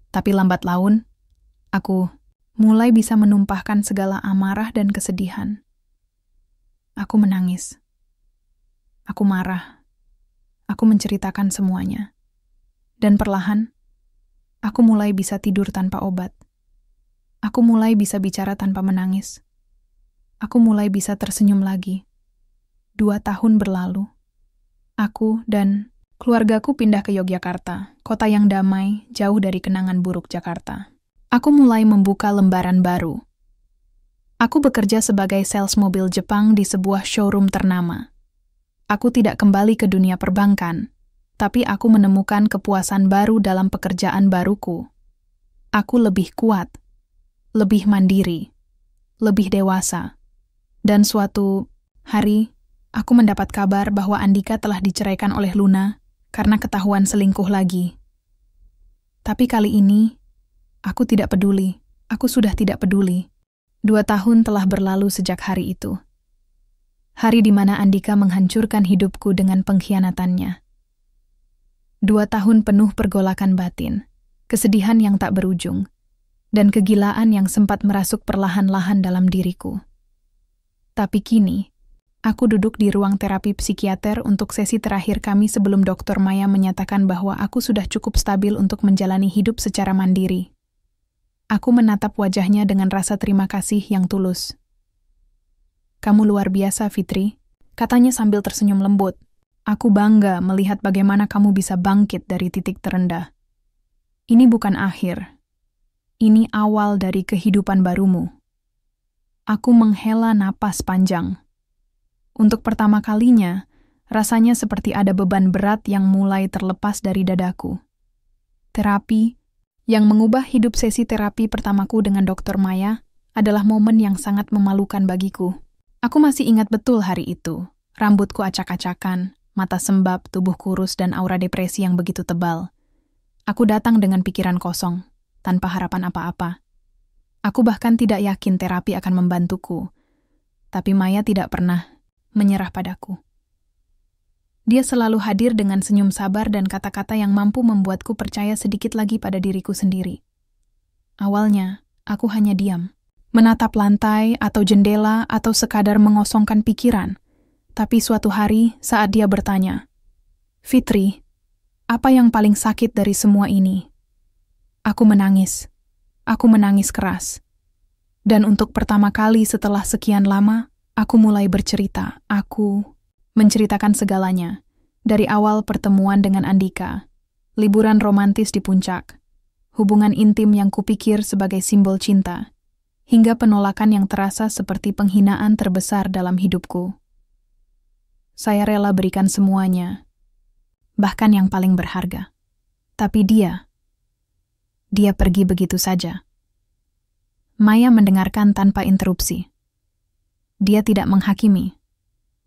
Tapi lambat laun, aku mulai bisa menumpahkan segala amarah dan kesedihan. Aku menangis. Aku marah. Aku menceritakan semuanya. Dan perlahan, aku mulai bisa tidur tanpa obat. Aku mulai bisa bicara tanpa menangis. Aku mulai bisa tersenyum lagi. 2 tahun berlalu. Aku dan keluargaku pindah ke Yogyakarta, kota yang damai, jauh dari kenangan buruk Jakarta. Aku mulai membuka lembaran baru. Aku bekerja sebagai sales mobil Jepang di sebuah showroom ternama. Aku tidak kembali ke dunia perbankan, tapi aku menemukan kepuasan baru dalam pekerjaan baruku. Aku lebih kuat, lebih mandiri, lebih dewasa. Dan suatu hari, aku mendapat kabar bahwa Andika telah diceraikan oleh Luna karena ketahuan selingkuh lagi. Tapi kali ini, aku tidak peduli. Aku sudah tidak peduli. 2 tahun telah berlalu sejak hari itu. Hari di mana Andika menghancurkan hidupku dengan pengkhianatannya. 2 tahun penuh pergolakan batin, kesedihan yang tak berujung, dan kegilaan yang sempat merasuk perlahan-lahan dalam diriku. Tapi kini, aku duduk di ruang terapi psikiater untuk sesi terakhir kami sebelum Dr. Maya menyatakan bahwa aku sudah cukup stabil untuk menjalani hidup secara mandiri. Aku menatap wajahnya dengan rasa terima kasih yang tulus. "Kamu luar biasa, Fitri," katanya sambil tersenyum lembut. Aku bangga melihat bagaimana kamu bisa bangkit dari titik terendah. Ini bukan akhir. Ini awal dari kehidupan barumu. Aku menghela napas panjang. Untuk pertama kalinya, rasanya seperti ada beban berat yang mulai terlepas dari dadaku. Terapi, yang mengubah hidup sesi terapi pertamaku dengan Dr. Maya, adalah momen yang sangat memalukan bagiku. Aku masih ingat betul hari itu. Rambutku acak-acakan, mata sembab, tubuh kurus, dan aura depresi yang begitu tebal. Aku datang dengan pikiran kosong, tanpa harapan apa-apa. Aku bahkan tidak yakin terapi akan membantuku, tapi Maya tidak pernah menyerah padaku. Dia selalu hadir dengan senyum sabar dan kata-kata yang mampu membuatku percaya sedikit lagi pada diriku sendiri. Awalnya, aku hanya diam, menatap lantai atau jendela atau sekadar mengosongkan pikiran. Tapi suatu hari saat dia bertanya, "Fitri, apa yang paling sakit dari semua ini?" Aku menangis. Aku menangis keras. Dan untuk pertama kali setelah sekian lama, aku mulai bercerita. Aku menceritakan segalanya. Dari awal pertemuan dengan Andika, liburan romantis di puncak, hubungan intim yang kupikir sebagai simbol cinta, hingga penolakan yang terasa seperti penghinaan terbesar dalam hidupku. Saya rela berikan semuanya, bahkan yang paling berharga. Tapi dia pergi begitu saja. Maya mendengarkan tanpa interupsi. Dia tidak menghakimi.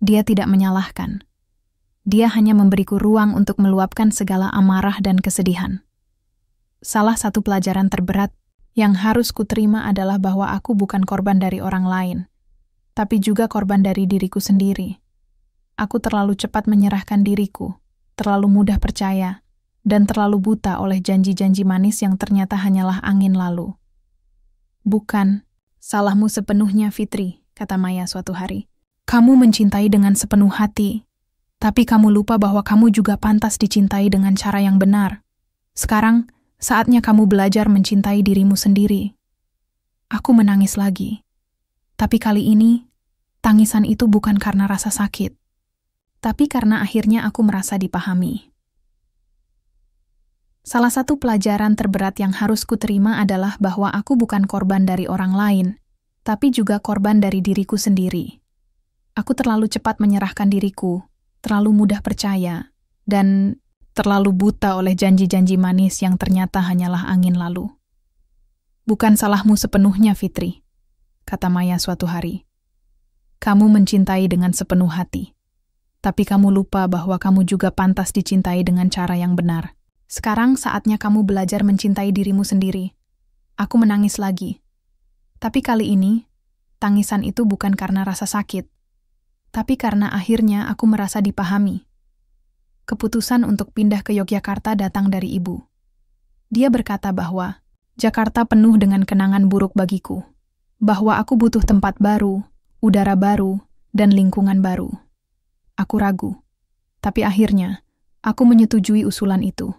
Dia tidak menyalahkan. Dia hanya memberiku ruang untuk meluapkan segala amarah dan kesedihan. Salah satu pelajaran terberat yang harus kuterima adalah bahwa aku bukan korban dari orang lain, tapi juga korban dari diriku sendiri. Aku terlalu cepat menyerahkan diriku, terlalu mudah percaya, dan terlalu buta oleh janji-janji manis yang ternyata hanyalah angin lalu. "Bukan, salahmu sepenuhnya, Fitri," kata Maya suatu hari. "Kamu mencintai dengan sepenuh hati, tapi kamu lupa bahwa kamu juga pantas dicintai dengan cara yang benar. Sekarang, saatnya kamu belajar mencintai dirimu sendiri." Aku menangis lagi. Tapi kali ini, tangisan itu bukan karena rasa sakit, tapi karena akhirnya aku merasa dipahami. Salah satu pelajaran terberat yang harus kuterima adalah bahwa aku bukan korban dari orang lain, tapi juga korban dari diriku sendiri. Aku terlalu cepat menyerahkan diriku, terlalu mudah percaya, dan terlalu buta oleh janji-janji manis yang ternyata hanyalah angin lalu. "Bukan salahmu sepenuhnya, Fitri," kata Maya suatu hari. "Kamu mencintai dengan sepenuh hati, tapi kamu lupa bahwa kamu juga pantas dicintai dengan cara yang benar. Sekarang saatnya kamu belajar mencintai dirimu sendiri." Aku menangis lagi. Tapi kali ini, tangisan itu bukan karena rasa sakit, tapi karena akhirnya aku merasa dipahami. Keputusan untuk pindah ke Yogyakarta datang dari ibu. Dia berkata bahwa Jakarta penuh dengan kenangan buruk bagiku, bahwa aku butuh tempat baru, udara baru, dan lingkungan baru. Aku ragu, tapi akhirnya aku menyetujui usulan itu.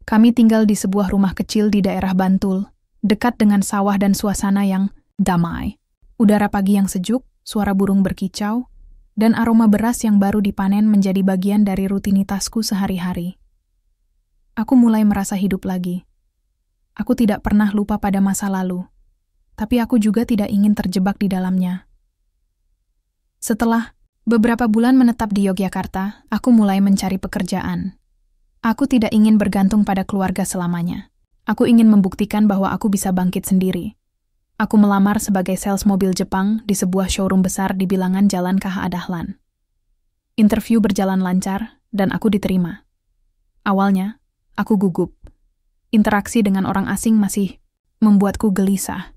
Kami tinggal di sebuah rumah kecil di daerah Bantul, dekat dengan sawah dan suasana yang damai. Udara pagi yang sejuk, suara burung berkicau, dan aroma beras yang baru dipanen menjadi bagian dari rutinitasku sehari-hari. Aku mulai merasa hidup lagi. Aku tidak pernah lupa pada masa lalu, tapi aku juga tidak ingin terjebak di dalamnya. Setelah beberapa bulan menetap di Yogyakarta, aku mulai mencari pekerjaan. Aku tidak ingin bergantung pada keluarga selamanya. Aku ingin membuktikan bahwa aku bisa bangkit sendiri. Aku melamar sebagai sales mobil Jepang di sebuah showroom besar di bilangan Jalan KH Dahlan. Interview berjalan lancar dan aku diterima. Awalnya, aku gugup. Interaksi dengan orang asing masih membuatku gelisah.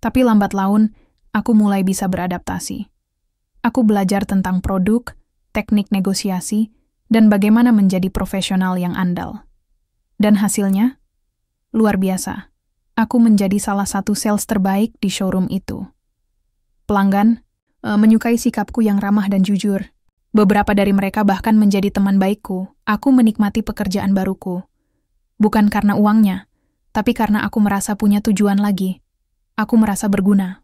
Tapi lambat laun, aku mulai bisa beradaptasi. Aku belajar tentang produk, teknik negosiasi, dan bagaimana menjadi profesional yang andal. Dan hasilnya, luar biasa. Aku menjadi salah satu sales terbaik di showroom itu. Pelanggan menyukai sikapku yang ramah dan jujur. Beberapa dari mereka bahkan menjadi teman baikku. Aku menikmati pekerjaan baruku. Bukan karena uangnya, tapi karena aku merasa punya tujuan lagi. Aku merasa berguna.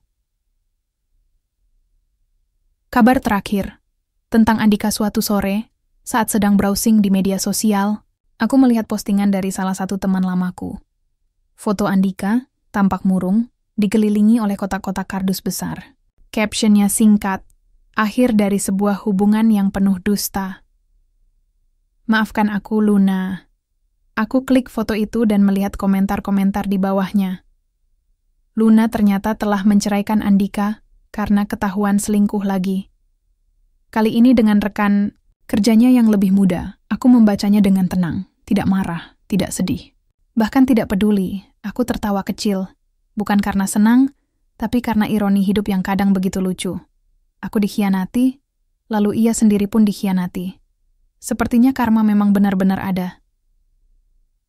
Kabar terakhir, tentang Andika suatu sore, Saat sedang browsing di media sosial, aku melihat postingan dari salah satu teman lamaku. Foto Andika, tampak murung, dikelilingi oleh kotak-kotak kardus besar. Captionnya singkat, akhir dari sebuah hubungan yang penuh dusta. Maafkan aku, Luna. Aku klik foto itu dan melihat komentar-komentar di bawahnya. Luna ternyata telah menceraikan Andika karena ketahuan selingkuh lagi. Kali ini dengan rekan kerjanya yang lebih muda, aku membacanya dengan tenang, tidak marah, tidak sedih. Bahkan tidak peduli, aku tertawa kecil. Bukan karena senang, tapi karena ironi hidup yang kadang begitu lucu. Aku dikhianati, lalu ia sendiri pun dikhianati. Sepertinya karma memang benar-benar ada.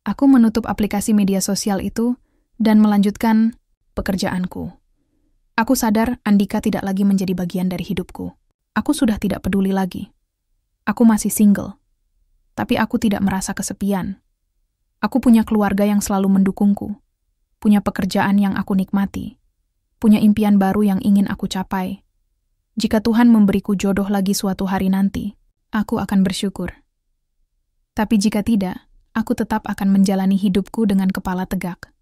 Aku menutup aplikasi media sosial itu dan melanjutkan pekerjaanku. Aku sadar Andika tidak lagi menjadi bagian dari hidupku. Aku sudah tidak peduli lagi. Aku masih single, tapi aku tidak merasa kesepian. Aku punya keluarga yang selalu mendukungku, punya pekerjaan yang aku nikmati, punya impian baru yang ingin aku capai. Jika Tuhan memberiku jodoh lagi suatu hari nanti, aku akan bersyukur. Tapi jika tidak, aku tetap akan menjalani hidupku dengan kepala tegak.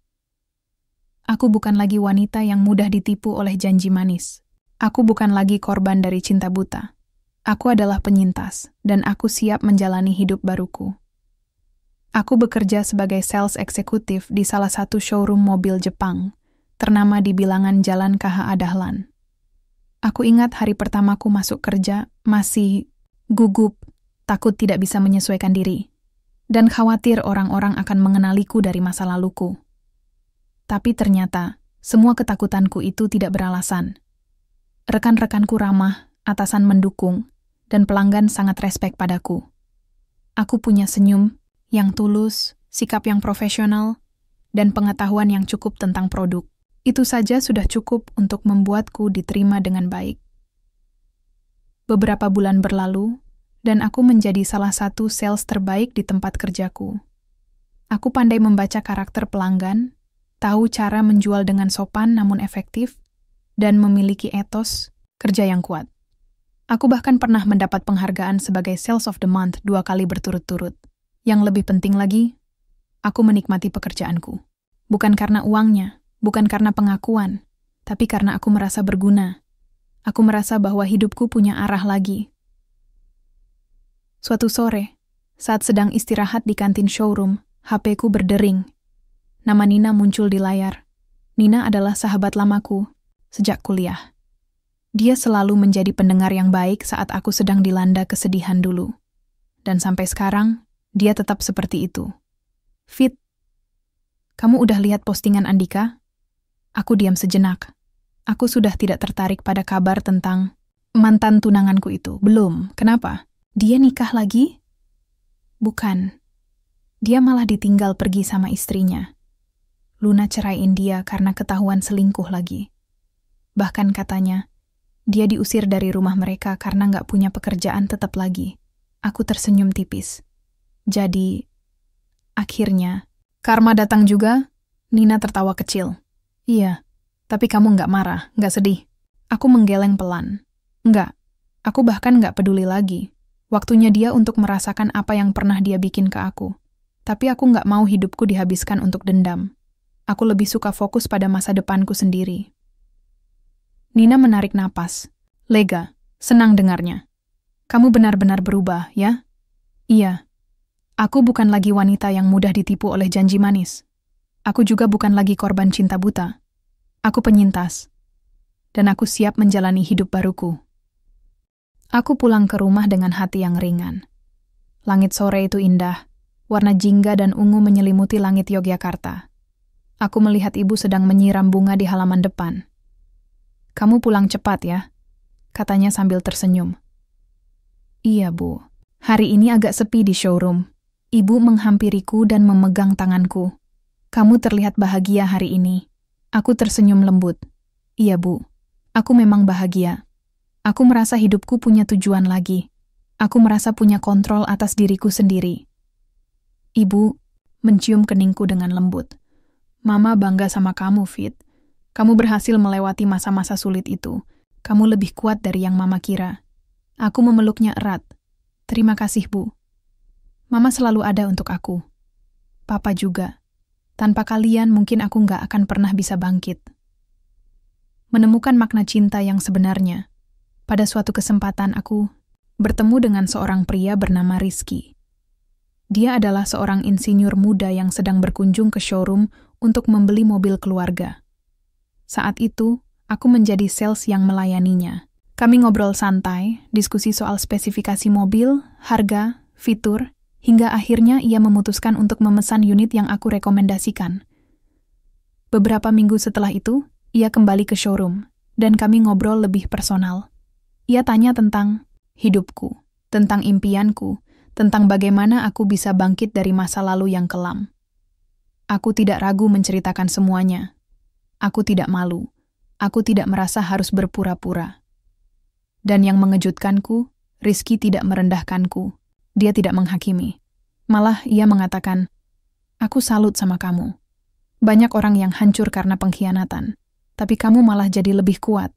Aku bukan lagi wanita yang mudah ditipu oleh janji manis. Aku bukan lagi korban dari cinta buta. Aku adalah penyintas, dan aku siap menjalani hidup baruku. Aku bekerja sebagai sales eksekutif di salah satu showroom mobil Jepang, ternama di bilangan Jalan KH Dahlan. Aku ingat hari pertamaku masuk kerja, masih gugup, takut tidak bisa menyesuaikan diri, dan khawatir orang-orang akan mengenaliku dari masa laluku. Tapi ternyata, semua ketakutanku itu tidak beralasan. Rekan-rekanku ramah, atasan mendukung, dan pelanggan sangat respek padaku. Aku punya senyum yang tulus, sikap yang profesional, dan pengetahuan yang cukup tentang produk. Itu saja sudah cukup untuk membuatku diterima dengan baik. Beberapa bulan berlalu, dan aku menjadi salah satu sales terbaik di tempat kerjaku. Aku pandai membaca karakter pelanggan, tahu cara menjual dengan sopan namun efektif, dan memiliki etos kerja yang kuat. Aku bahkan pernah mendapat penghargaan sebagai Sales of the Month 2 kali berturut-turut. Yang lebih penting lagi, aku menikmati pekerjaanku. Bukan karena uangnya, bukan karena pengakuan, tapi karena aku merasa berguna. Aku merasa bahwa hidupku punya arah lagi. Suatu sore, saat sedang istirahat di kantin showroom, HP-ku berdering. Nama Nina muncul di layar. Nina adalah sahabat lamaku sejak kuliah. Dia selalu menjadi pendengar yang baik saat aku sedang dilanda kesedihan dulu. Dan sampai sekarang, dia tetap seperti itu. Fit, kamu udah lihat postingan Andika? Aku diam sejenak. Aku sudah tidak tertarik pada kabar tentang mantan tunanganku itu. Belum. Kenapa? Dia nikah lagi? Bukan. Dia malah ditinggal pergi sama istrinya. Luna ceraiin dia karena ketahuan selingkuh lagi. Bahkan katanya, dia diusir dari rumah mereka karena nggak punya pekerjaan tetap lagi. Aku tersenyum tipis. Jadi, akhirnya, karma datang juga? Nina tertawa kecil. Iya, tapi kamu nggak marah, nggak sedih. Aku menggeleng pelan. Nggak, aku bahkan nggak peduli lagi. Waktunya dia untuk merasakan apa yang pernah dia bikin ke aku. Tapi aku nggak mau hidupku dihabiskan untuk dendam. Aku lebih suka fokus pada masa depanku sendiri. Nina menarik napas. Lega, senang dengarnya. Kamu benar-benar berubah, ya? Iya. Aku bukan lagi wanita yang mudah ditipu oleh janji manis. Aku juga bukan lagi korban cinta buta. Aku penyintas. Dan aku siap menjalani hidup baruku. Aku pulang ke rumah dengan hati yang ringan. Langit sore itu indah. Warna jingga dan ungu menyelimuti langit Yogyakarta. Aku melihat ibu sedang menyiram bunga di halaman depan. Kamu pulang cepat ya, katanya sambil tersenyum. Iya, Bu. Hari ini agak sepi di showroom. Ibu menghampiriku dan memegang tanganku. Kamu terlihat bahagia hari ini. Aku tersenyum lembut. Iya, Bu. Aku memang bahagia. Aku merasa hidupku punya tujuan lagi. Aku merasa punya kontrol atas diriku sendiri. Ibu mencium keningku dengan lembut. Mama bangga sama kamu, Fit. Kamu berhasil melewati masa-masa sulit itu. Kamu lebih kuat dari yang Mama kira. Aku memeluknya erat. Terima kasih, Bu. Mama selalu ada untuk aku. Papa juga. Tanpa kalian mungkin aku nggak akan pernah bisa bangkit. Menemukan makna cinta yang sebenarnya. Pada suatu kesempatan aku bertemu dengan seorang pria bernama Rizky. Dia adalah seorang insinyur muda yang sedang berkunjung ke showroom untuk membeli mobil keluarga. Saat itu, aku menjadi sales yang melayaninya. Kami ngobrol santai, diskusi soal spesifikasi mobil, harga, fitur, hingga akhirnya ia memutuskan untuk memesan unit yang aku rekomendasikan. Beberapa minggu setelah itu, ia kembali ke showroom, dan kami ngobrol lebih personal. Ia tanya tentang hidupku, tentang impianku, tentang bagaimana aku bisa bangkit dari masa lalu yang kelam. Aku tidak ragu menceritakan semuanya. Aku tidak malu. Aku tidak merasa harus berpura-pura. Dan yang mengejutkanku, Rizky tidak merendahkanku. Dia tidak menghakimi. Malah ia mengatakan, "Aku salut sama kamu. Banyak orang yang hancur karena pengkhianatan. Tapi kamu malah jadi lebih kuat.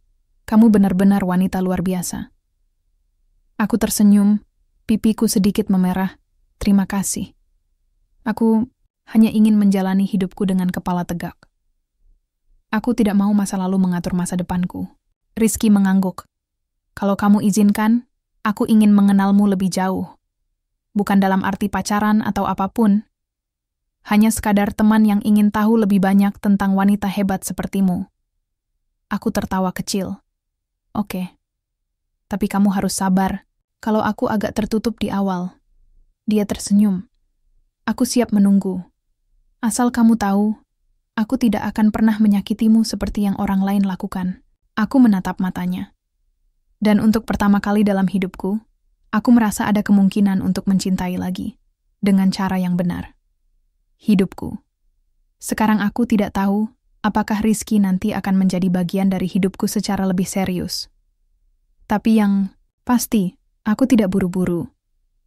Kamu benar-benar wanita luar biasa." Aku tersenyum, pipiku sedikit memerah. Terima kasih. Aku hanya ingin menjalani hidupku dengan kepala tegak. Aku tidak mau masa lalu mengatur masa depanku. Rizky mengangguk. Kalau kamu izinkan, aku ingin mengenalmu lebih jauh. Bukan dalam arti pacaran atau apapun. Hanya sekadar teman yang ingin tahu lebih banyak tentang wanita hebat sepertimu. Aku tertawa kecil. Oke. Tapi kamu harus sabar kalau aku agak tertutup di awal. Dia tersenyum. Aku siap menunggu. Asal kamu tahu, aku tidak akan pernah menyakitimu seperti yang orang lain lakukan. Aku menatap matanya. Dan untuk pertama kali dalam hidupku, aku merasa ada kemungkinan untuk mencintai lagi. Dengan cara yang benar. Hidupku. Sekarang aku tidak tahu apakah Rizky nanti akan menjadi bagian dari hidupku secara lebih serius. Tapi yang pasti, aku tidak buru-buru.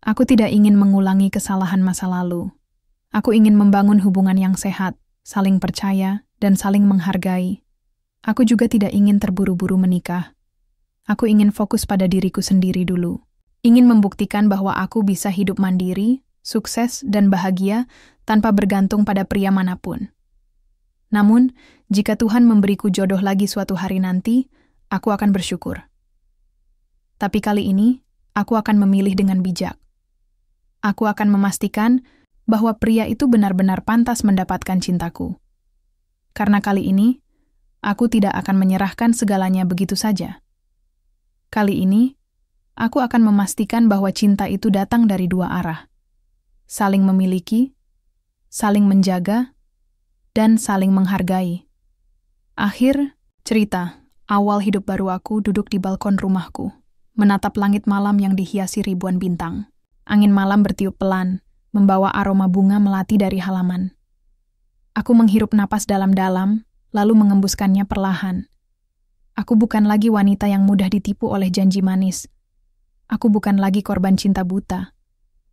Aku tidak ingin mengulangi kesalahan masa lalu. Aku ingin membangun hubungan yang sehat, saling percaya, dan saling menghargai. Aku juga tidak ingin terburu-buru menikah. Aku ingin fokus pada diriku sendiri dulu. Ingin membuktikan bahwa aku bisa hidup mandiri, sukses, dan bahagia tanpa bergantung pada pria manapun. Namun, jika Tuhan memberiku jodoh lagi suatu hari nanti, aku akan bersyukur. Tapi kali ini, aku akan memilih dengan bijak. Aku akan memastikan bahwa pria itu benar-benar pantas mendapatkan cintaku. Karena kali ini, aku tidak akan menyerahkan segalanya begitu saja. Kali ini, aku akan memastikan bahwa cinta itu datang dari dua arah. Saling memiliki, saling menjaga, dan saling menghargai. Akhir cerita, awal hidup baru aku duduk di balkon rumahku, menatap langit malam yang dihiasi ribuan bintang. Angin malam bertiup pelan, membawa aroma bunga melati dari halaman. Aku menghirup napas dalam-dalam, lalu mengembuskannya perlahan. Aku bukan lagi wanita yang mudah ditipu oleh janji manis. Aku bukan lagi korban cinta buta.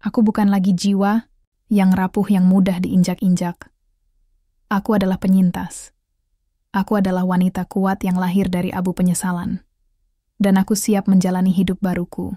Aku bukan lagi jiwa yang rapuh yang mudah diinjak-injak. Aku adalah penyintas. Aku adalah wanita kuat yang lahir dari abu penyesalan. Dan aku siap menjalani hidup baruku.